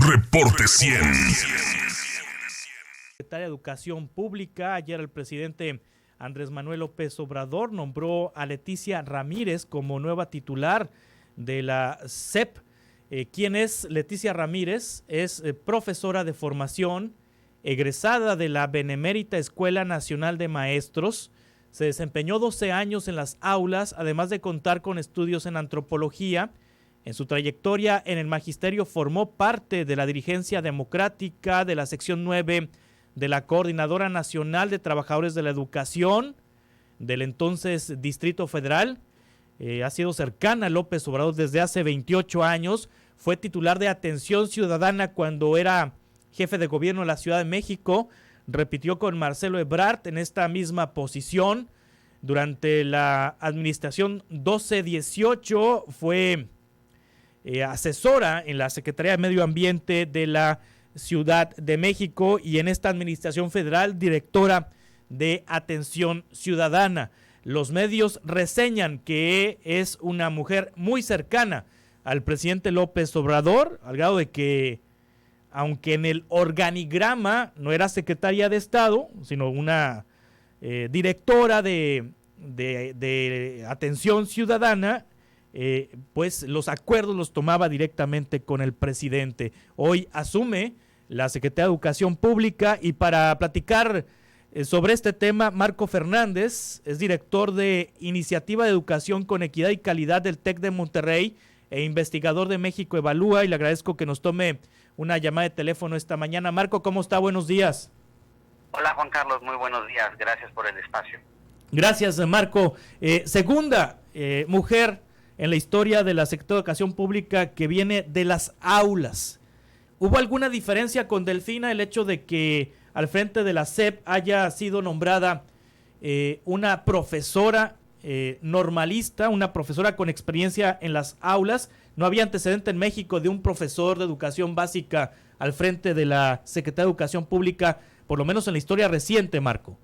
Reporte 100. Secretaria de Educación Pública, ayer el presidente Andrés Manuel López Obrador nombró a Leticia Ramírez como nueva titular de la SEP. ¿Quién es Leticia Ramírez? Es profesora de formación, egresada de la Benemérita Escuela Nacional de Maestros. Se desempeñó 12 años en las aulas, además de contar con estudios en antropología. En su trayectoria en el magisterio formó parte de la dirigencia democrática de la sección 9 de la Coordinadora Nacional de Trabajadores de la Educación del entonces Distrito Federal. Ha sido cercana a López Obrador desde hace 28 años. Fue titular de Atención Ciudadana cuando era jefe de gobierno de la Ciudad de México. Repitió con Marcelo Ebrard en esta misma posición. Durante la administración 12-18 fue asesora en la Secretaría de Medio Ambiente de la Ciudad de México y en esta administración federal directora de Atención Ciudadana. Los medios reseñan que es una mujer muy cercana al presidente López Obrador, al grado de que, aunque en el organigrama no era secretaria de Estado, sino una directora de Atención Ciudadana, pues los acuerdos los tomaba directamente con el presidente. Hoy asume la Secretaría de Educación Pública y para platicar sobre este tema, Marco Fernández es director de Iniciativa de Educación con Equidad y Calidad del TEC de Monterrey e investigador de México Evalúa, y le agradezco que nos tome una llamada de teléfono esta mañana. Marco, ¿cómo está? Buenos días. Hola Juan Carlos, muy buenos días, gracias por el espacio. Gracias, Marco. Segunda mujer en la historia de la Secretaría de Educación Pública que viene de las aulas. ¿Hubo alguna diferencia con Delfina el hecho de que al frente de la SEP haya sido nombrada una profesora normalista, una profesora con experiencia en las aulas? ¿No había antecedente en México de un profesor de educación básica al frente de la Secretaría de Educación Pública, por lo menos en la historia reciente, Marco?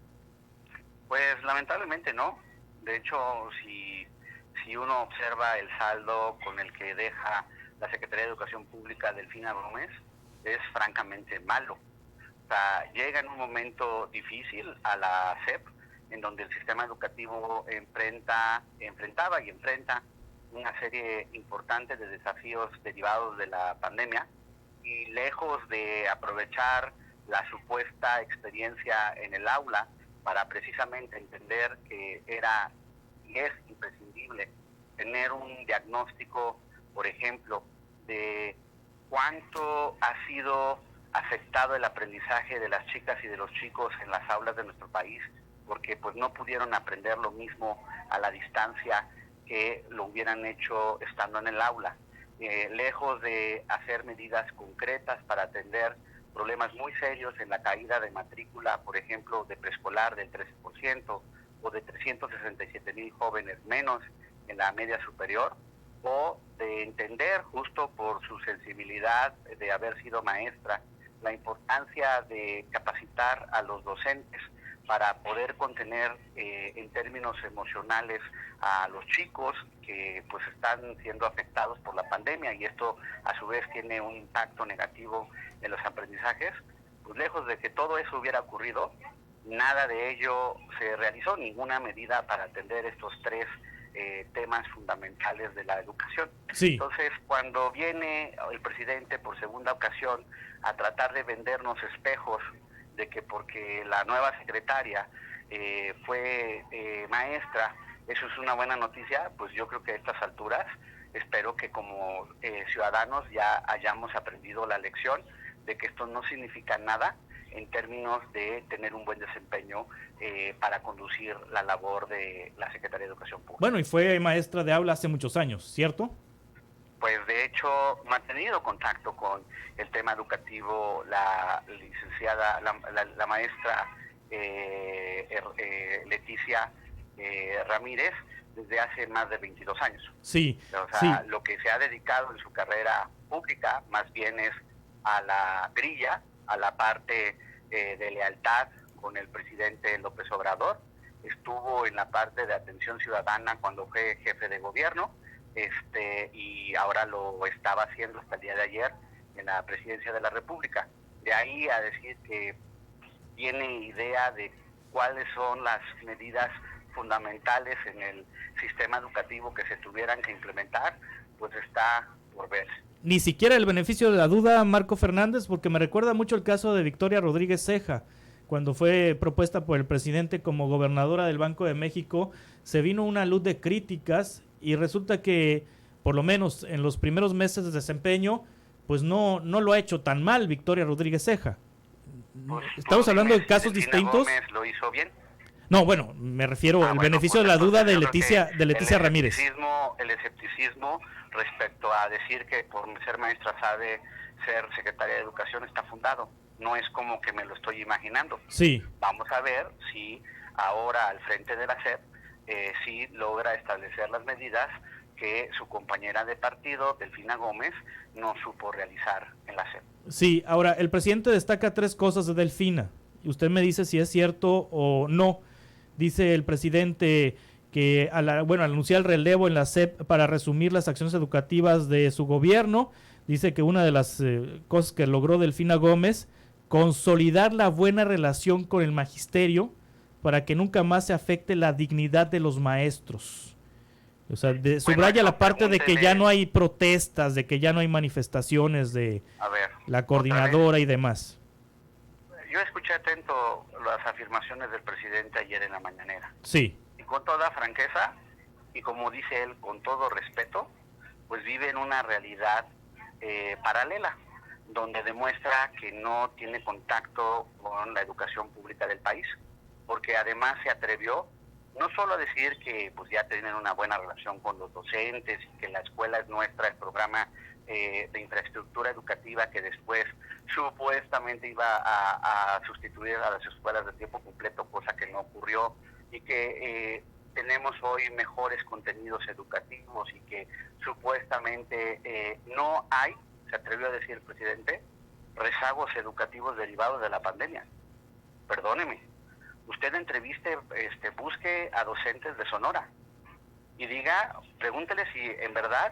Pues lamentablemente no. De hecho, si uno observa el saldo con el que deja la Secretaría de Educación Pública Delfina Gómez, es francamente malo. O sea, llega en un momento difícil a la SEP, en donde el sistema educativo enfrentaba y enfrenta una serie importante de desafíos derivados de la pandemia, y lejos de aprovechar la supuesta experiencia en el aula para precisamente entender que era y es imprescindible tener un diagnóstico, por ejemplo, de cuánto ha sido afectado el aprendizaje de las chicas y de los chicos en las aulas de nuestro país, porque pues no pudieron aprender lo mismo a la distancia que lo hubieran hecho estando en el aula. Lejos de hacer medidas concretas para atender problemas muy serios en la caída de matrícula, por ejemplo, de preescolar del 13%, o de 367,000 jóvenes menos en la media superior, o de entender, justo por su sensibilidad de haber sido maestra, la importancia de capacitar a los docentes para poder contener en términos emocionales a los chicos que pues están siendo afectados por la pandemia, y esto a su vez tiene un impacto negativo en los aprendizajes. Pues lejos de que todo eso hubiera ocurrido, nada de ello se realizó, ninguna medida para atender estos tres temas fundamentales de la educación. Sí. Entonces, cuando viene el presidente por segunda ocasión a tratar de vendernos espejos de que porque la nueva secretaria fue maestra, eso es una buena noticia, pues yo creo que a estas alturas espero que como ciudadanos ya hayamos aprendido la lección de que esto no significa nada en términos de tener un buen desempeño para conducir la labor de la Secretaría de Educación Pública. Bueno, y fue maestra de aula hace muchos años, ¿cierto? Pues de hecho, mantenido contacto con el tema educativo la licenciada, la maestra Leticia Ramírez, desde hace más de 22 años. Sí. O sea, sí, lo que se ha dedicado en su carrera pública más bien es a la grilla, a la parte de lealtad con el presidente López Obrador. Estuvo en la parte de atención ciudadana cuando fue jefe de gobierno, y ahora lo estaba haciendo hasta el día de ayer en la presidencia de la República. De ahí a decir que tiene idea de cuáles son las medidas fundamentales en el sistema educativo que se tuvieran que implementar, pues está por ver. Ni siquiera el beneficio de la duda, Marco Fernández, porque me recuerda mucho el caso de Victoria Rodríguez Ceja, cuando fue propuesta por el presidente como gobernadora del Banco de México. Se vino una luz de críticas y resulta que, por lo menos en los primeros meses de desempeño, pues no lo ha hecho tan mal Victoria Rodríguez Ceja. Pues, estamos hablando de casos distintos. Gómez lo hizo bien. No, bueno, me refiero al beneficio de la duda de Leticia Ramírez. El escepticismo respecto a decir que por ser maestra sabe ser secretaria de Educación está fundado. No es como que me lo estoy imaginando. Sí. Vamos a ver si ahora al frente de la SEP sí logra establecer las medidas que su compañera de partido, Delfina Gómez, no supo realizar en la SEP. Sí, ahora el presidente destaca 3 cosas de Delfina. Usted me dice si es cierto o no. Dice el presidente que al anunciar el relevo en la SEP para resumir las acciones educativas de su gobierno, dice que una de las cosas que logró Delfina Gómez, consolidar la buena relación con el magisterio para que nunca más se afecte la dignidad de los maestros. O sea, subraya la parte de que ya no hay protestas, de que ya no hay manifestaciones de la coordinadora y demás. Yo escuché atento las afirmaciones del presidente ayer en la mañanera. Sí. Y con toda franqueza, y como dice él, con todo respeto, pues vive en una realidad paralela, donde demuestra que no tiene contacto con la educación pública del país, porque además se atrevió no solo a decir que pues ya tienen una buena relación con los docentes y que la escuela es nuestra, el programa de infraestructura educativa que después supuestamente iba a sustituir a las escuelas de tiempo completo, cosa que no ocurrió, y que tenemos hoy mejores contenidos educativos y que supuestamente no hay, se atrevió a decir el presidente, rezagos educativos derivados de la pandemia. Perdóneme, usted entreviste, busque a docentes de Sonora y pregúntele si en verdad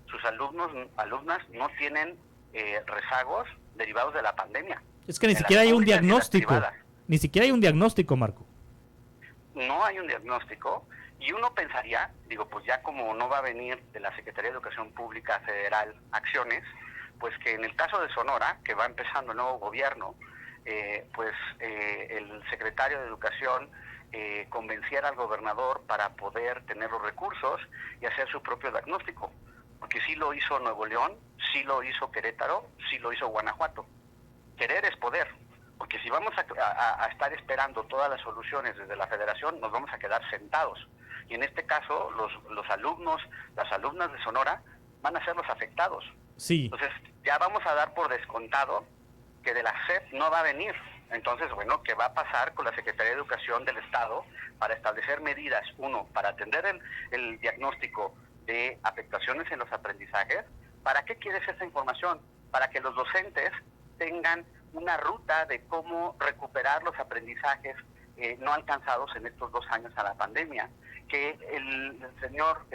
sus alumnas no tienen rezagos derivados de la pandemia. Es que ni siquiera hay un diagnóstico. Ni siquiera hay un diagnóstico, Marco. No hay un diagnóstico y uno pensaría, pues ya como no va a venir de la Secretaría de Educación Pública Federal acciones, pues que en el caso de Sonora, que va empezando el nuevo gobierno, el secretario de Educación convenciera al gobernador para poder tener los recursos y hacer su propio diagnóstico, porque sí lo hizo Nuevo León, sí lo hizo Querétaro, sí lo hizo Guanajuato. Querer es poder, porque si vamos a estar esperando todas las soluciones desde la federación, nos vamos a quedar sentados, y en este caso los alumnos, las alumnas de Sonora van a ser los afectados. Sí. Entonces ya vamos a dar por descontado que de la SEP no va a venir. Entonces, ¿qué va a pasar con la Secretaría de Educación del Estado para establecer medidas? Uno, para atender el diagnóstico de afectaciones en los aprendizajes. ¿Para qué quieres esa información? Para que los docentes tengan una ruta de cómo recuperar los aprendizajes no alcanzados en estos 2 años a la pandemia. Que el señor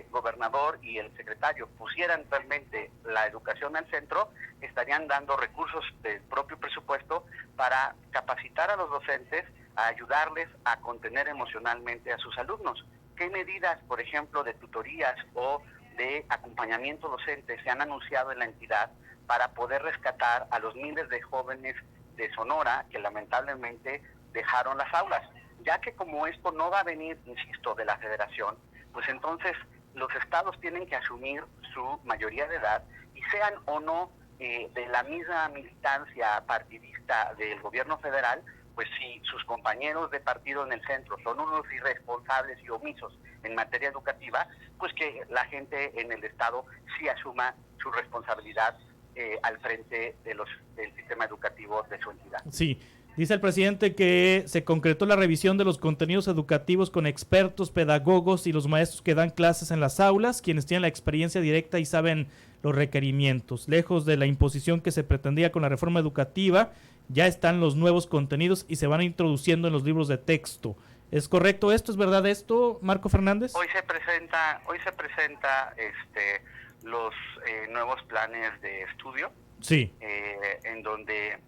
gobernador y el secretario pusieran realmente la educación al centro, estarían dando recursos del propio presupuesto para capacitar a los docentes, a ayudarles a contener emocionalmente a sus alumnos. ¿Qué medidas, por ejemplo, de tutorías o de acompañamiento docente se han anunciado en la entidad para poder rescatar a los miles de jóvenes de Sonora que lamentablemente dejaron las aulas? Ya que como esto no va a venir, insisto, de la federación, pues entonces los estados tienen que asumir su mayoría de edad y sean o no de la misma militancia partidista del gobierno federal, pues si sus compañeros de partido en el centro son unos irresponsables y omisos en materia educativa, pues que la gente en el estado sí asuma su responsabilidad al frente del sistema educativo de su entidad. Sí. Dice el presidente que se concretó la revisión de los contenidos educativos con expertos, pedagogos y los maestros que dan clases en las aulas, quienes tienen la experiencia directa y saben los requerimientos. Lejos de la imposición que se pretendía con la reforma educativa, ya están los nuevos contenidos y se van introduciendo en los libros de texto. ¿Es correcto esto? ¿Es verdad esto, Marco Fernández? Hoy se presenta los nuevos planes de estudio. Sí. En donde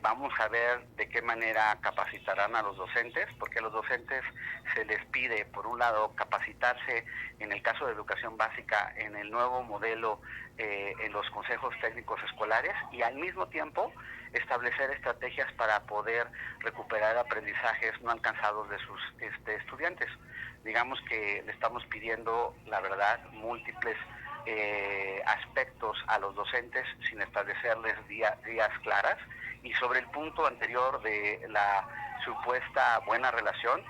vamos a ver de qué manera capacitarán a los docentes, porque a los docentes se les pide, por un lado, capacitarse en el caso de educación básica en el nuevo modelo en los consejos técnicos escolares y al mismo tiempo establecer estrategias para poder recuperar aprendizajes no alcanzados de sus estudiantes. Digamos que le estamos pidiendo, la verdad, múltiples aspectos a los docentes sin establecerles vías claras. Y sobre el punto anterior de la supuesta buena relación,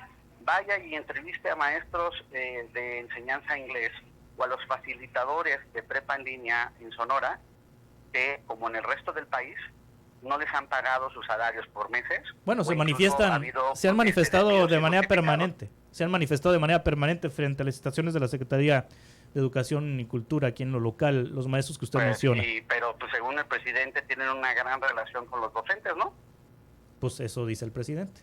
vaya y entreviste a maestros de enseñanza inglés o a los facilitadores de prepa en línea en Sonora, que como en el resto del país no les han pagado sus salarios por meses. Bueno, se han manifestado de manera permanente. Se han manifestado de manera permanente frente a las estaciones de la Secretaría de Educación y Cultura aquí en lo local, los maestros que usted menciona. Sí, pero pues según el presidente tienen una gran relación con los docentes, ¿no? Pues eso dice el presidente.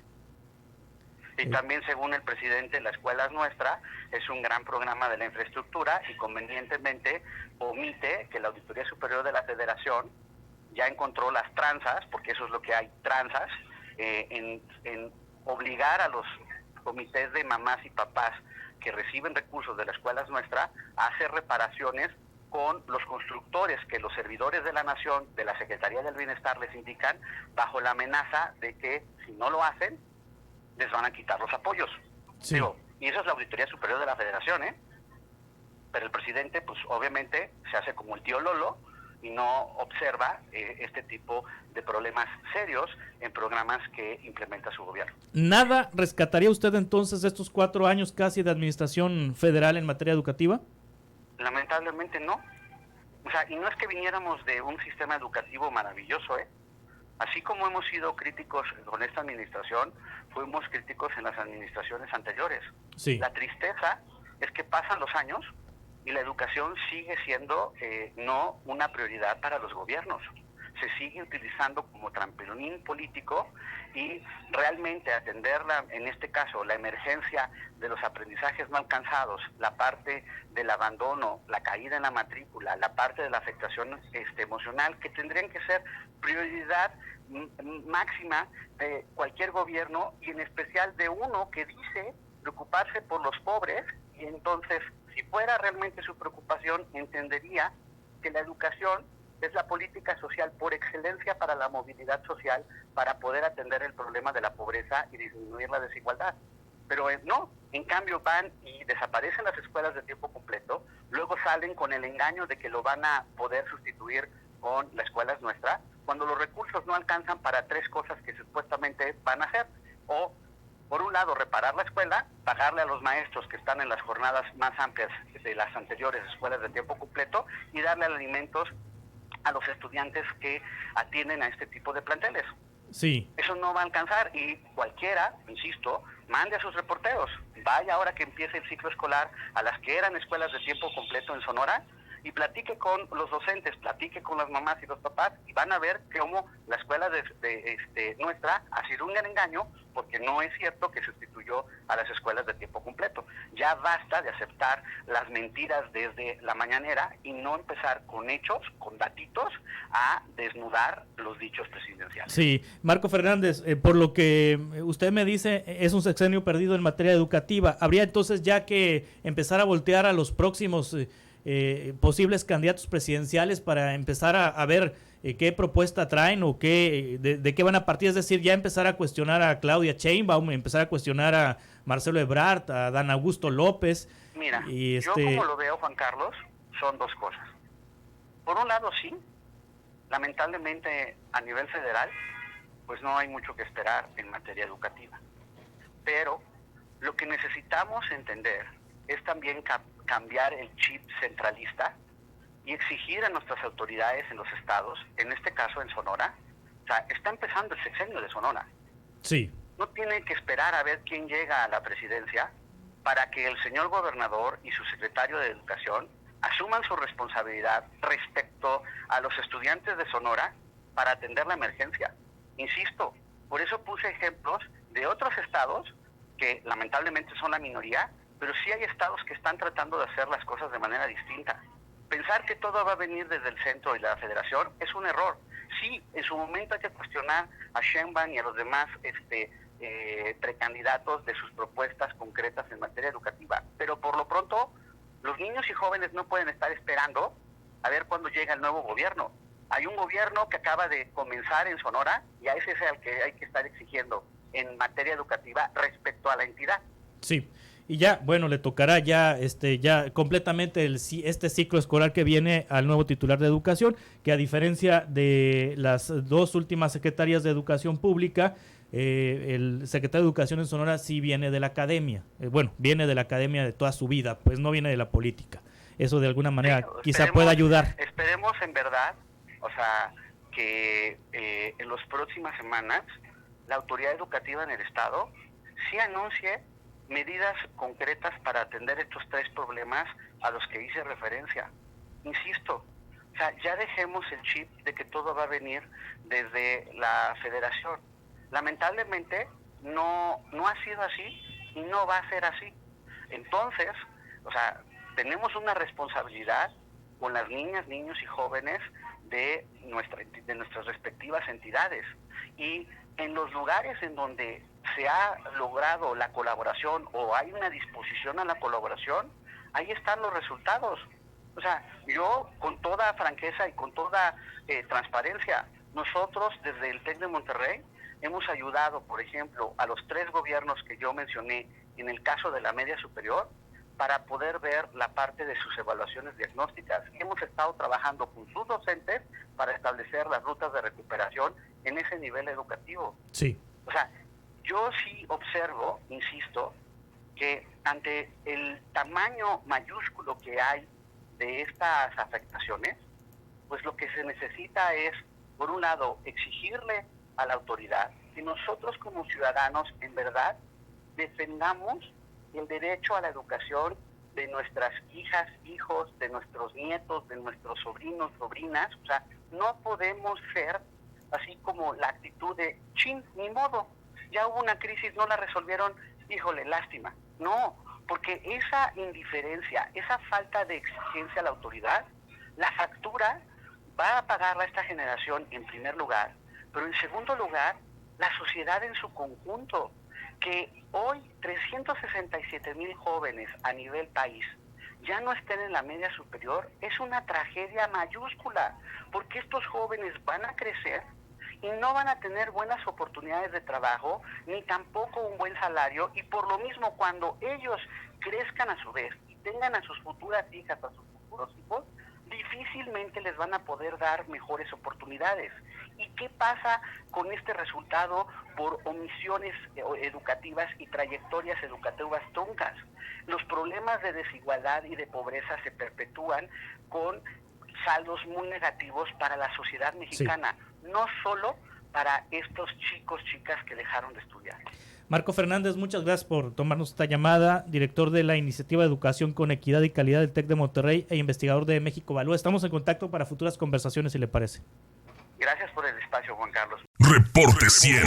Y también según el presidente, la escuela es nuestra, es un gran programa de la infraestructura y convenientemente omite que la Auditoría Superior de la Federación ya encontró las tranzas, porque eso es lo que hay, tranzas, en obligar a los comités de mamás y papás que reciben recursos de la escuela es nuestra a hacer reparaciones con los constructores que los servidores de la nación, de la Secretaría del Bienestar les indican, bajo la amenaza de que si no lo hacen, les van a quitar los apoyos. Sí. Y eso es la Auditoría Superior de la Federación, Pero el presidente, pues obviamente, se hace como el tío Lolo y no observa este tipo de problemas serios en programas que implementa su gobierno. ¿Nada rescataría usted entonces de estos 4 años casi de administración federal en materia educativa? Lamentablemente no. O sea, y no es que viniéramos de un sistema educativo maravilloso, Así como hemos sido críticos con esta administración, fuimos críticos en las administraciones anteriores. Sí. La tristeza es que pasan los años y la educación sigue siendo no una prioridad para los gobiernos. Se sigue utilizando como trampolín político y realmente atenderla, en este caso, la emergencia de los aprendizajes no alcanzados, la parte del abandono, la caída en la matrícula, la parte de la afectación emocional, que tendrían que ser prioridad máxima de cualquier gobierno y en especial de uno que dice preocuparse por los pobres. Y entonces, si fuera realmente su preocupación, entendería que la educación es la política social por excelencia para la movilidad social, para poder atender el problema de la pobreza y disminuir la desigualdad. Pero no, en cambio van y desaparecen las escuelas de tiempo completo, luego salen con el engaño de que lo van a poder sustituir con la escuela es nuestra, cuando los recursos no alcanzan para 3 cosas que supuestamente van a hacer. O, por un lado, reparar la escuela, pagarle a los maestros que están en las jornadas más amplias de las anteriores escuelas de tiempo completo y darle alimentos a los estudiantes que atienden a este tipo de planteles. Sí. Eso no va a alcanzar y cualquiera, insisto, mande a sus reporteros. Vaya ahora que empiece el ciclo escolar a las que eran escuelas de tiempo completo en Sonora y platique con los docentes, platique con las mamás y los papás y van a ver cómo la escuela de nuestra ha sido un gran engaño, porque no es cierto que sustituyó a las escuelas de tiempo completo. Ya basta de aceptar las mentiras desde la mañanera y no empezar con hechos, con datitos, a desnudar los dichos presidenciales. Sí, Marco Fernández, por lo que usted me dice, es un sexenio perdido en materia educativa. ¿Habría entonces ya que empezar a voltear a los próximos posibles candidatos presidenciales para empezar a ver qué propuesta traen o de qué van a partir? Es decir, ya empezar a cuestionar a Claudia Sheinbaum, empezar a cuestionar a Marcelo Ebrard, a Dan Augusto López. Mira, yo como lo veo, Juan Carlos, son 2 cosas. Por un lado, sí, lamentablemente a nivel federal, pues no hay mucho que esperar en materia educativa. Pero lo que necesitamos entender es también cambiar el chip centralista y exigir a nuestras autoridades en los estados, en este caso en Sonora. O sea, está empezando el sexenio de Sonora. Sí. No tienen que esperar a ver quién llega a la presidencia para que el señor gobernador y su secretario de Educación asuman su responsabilidad respecto a los estudiantes de Sonora para atender la emergencia. Insisto, por eso puse ejemplos de otros estados que lamentablemente son la minoría, pero sí hay estados que están tratando de hacer las cosas de manera distinta. Pensar que todo va a venir desde el centro y la federación es un error. Sí, en su momento hay que cuestionar a Sheinbaum y a los demás precandidatos de sus propuestas concretas en materia educativa, pero por lo pronto los niños y jóvenes no pueden estar esperando a ver cuándo llega el nuevo gobierno. Hay un gobierno que acaba de comenzar en Sonora y a ese es el que hay que estar exigiendo en materia educativa respecto a la entidad. Sí. Y ya, bueno, le tocará ya completamente este ciclo escolar que viene al nuevo titular de Educación, que a diferencia de las dos últimas secretarias de Educación Pública, el secretario de Educación en Sonora sí viene de la academia. Viene de la academia de toda su vida, pues no viene de la política. Eso de alguna manera quizá pueda ayudar. Esperemos en verdad, que en las próximas semanas la autoridad educativa en el estado sí anuncie medidas concretas para atender estos 3 problemas a los que hice referencia. Insisto, ya dejemos el chip de que todo va a venir desde la federación. Lamentablemente no ha sido así y no va a ser así. Entonces, tenemos una responsabilidad con las niñas, niños y jóvenes de nuestras respectivas entidades, y en los lugares en donde se ha logrado la colaboración o hay una disposición a la colaboración, ahí están los resultados. Yo con toda franqueza y con toda transparencia, nosotros desde el TEC de Monterrey hemos ayudado, por ejemplo, a los 3 gobiernos que yo mencioné en el caso de la media superior para poder ver la parte de sus evaluaciones diagnósticas. Hemos estado trabajando con sus docentes para establecer las rutas de recuperación en ese nivel educativo. Sí. Yo sí observo, insisto, que ante el tamaño mayúsculo que hay de estas afectaciones, pues lo que se necesita es, por un lado, exigirle a la autoridad que nosotros como ciudadanos en verdad defendamos el derecho a la educación de nuestras hijas, hijos, de nuestros nietos, de nuestros sobrinos, sobrinas. No podemos ser así como la actitud de ni modo, ya hubo una crisis, no la resolvieron, híjole, lástima. No, porque esa indiferencia, esa falta de exigencia a la autoridad, la factura va a pagarla esta generación en primer lugar, pero en segundo lugar, la sociedad en su conjunto. Que hoy 367,000 jóvenes a nivel país ya no estén en la media superior es una tragedia mayúscula, porque estos jóvenes van a crecer y no van a tener buenas oportunidades de trabajo, ni tampoco un buen salario, y por lo mismo cuando ellos crezcan a su vez y tengan a sus futuras hijas, a sus futuros hijos, difícilmente les van a poder dar mejores oportunidades. ¿Y qué pasa con este resultado por omisiones educativas y trayectorias educativas truncas? Los problemas de desigualdad y de pobreza se perpetúan con saldos muy negativos para la sociedad mexicana, no solo para estos chicos, chicas que dejaron de estudiar. Marco Fernández, muchas gracias por tomarnos esta llamada, director de la Iniciativa de Educación con Equidad y Calidad del TEC de Monterrey e investigador de México Evalúa. Estamos en contacto para futuras conversaciones, si le parece. Gracias por el espacio, Juan Carlos. Reporte 100.